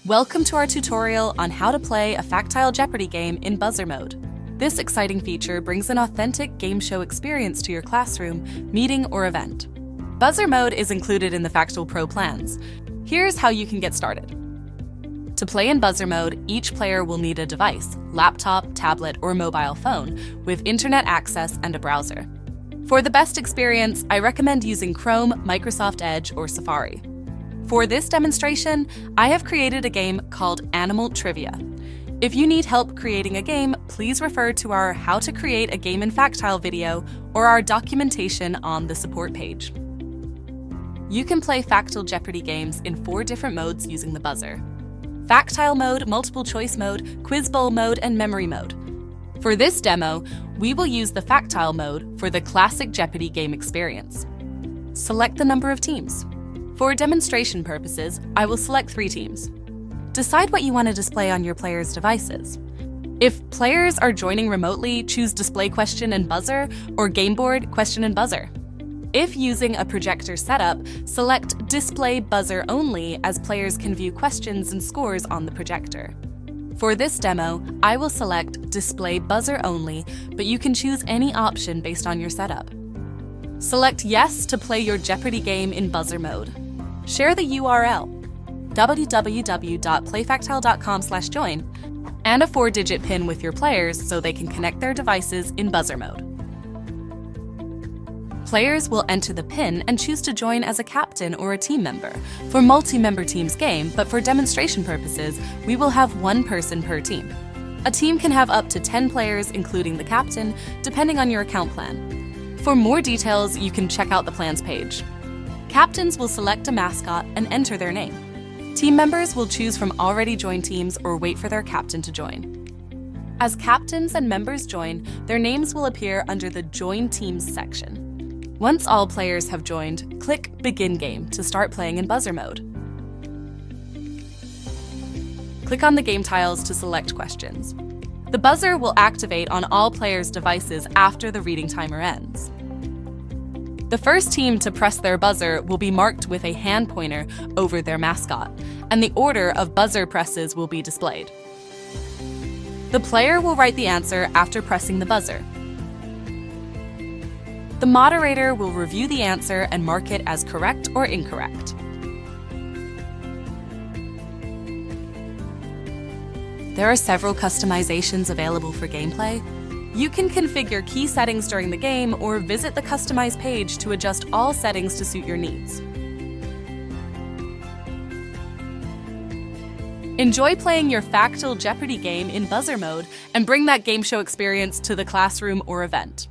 Welcome to our tutorial on how to play a Factile Jeopardy game in buzzer mode. This exciting feature brings an authentic game show experience to your classroom, meeting, or event. Buzzer mode is included in the Factile Pro plans. Here's how you can get started. To play in buzzer mode, each player will need a device, laptop, tablet, or mobile phone, with internet access and a browser. For the best experience, I recommend using Chrome, Microsoft Edge, or Safari. For this demonstration, I have created a game called Animal Trivia. If you need help creating a game, please refer to our How to Create a Game in Factile video or our documentation on the support page. You can play Factile Jeopardy games in 4 different modes using the buzzer: Factile mode, multiple choice mode, quiz bowl mode, and memory mode. For this demo, we will use the Factile mode for the classic Jeopardy game experience. Select the number of teams. For demonstration purposes, I will select 3 teams. Decide what you want to display on your players' devices. If players are joining remotely, choose Display Question and Buzzer or Game Board Question and Buzzer. If using a projector setup, select Display Buzzer Only, as players can view questions and scores on the projector. For this demo, I will select Display Buzzer Only, but you can choose any option based on your setup. Select Yes to play your Jeopardy game in buzzer mode. Share the URL, www.playfactile.com/join, and a 4-digit PIN with your players so they can connect their devices in buzzer mode. Players will enter the PIN and choose to join as a captain or a team member for multi-member teams game, but for demonstration purposes, we will have 1 person per team. A team can have up to 10 players, including the captain, depending on your account plan. For more details, you can check out the plans page. Captains will select a mascot and enter their name. Team members will choose from already joined teams or wait for their captain to join. As captains and members join, their names will appear under the Join Teams section. Once all players have joined, click Begin Game to start playing in buzzer mode. Click on the game tiles to select questions. The buzzer will activate on all players' devices after the reading timer ends. The first team to press their buzzer will be marked with a hand pointer over their mascot, and the order of buzzer presses will be displayed. The player will write the answer after pressing the buzzer. The moderator will review the answer and mark it as correct or incorrect. There are several customizations available for gameplay. You can configure key settings during the game or visit the Customize page to adjust all settings to suit your needs. Enjoy playing your Factile Jeopardy game in buzzer mode and bring that game show experience to the classroom or event.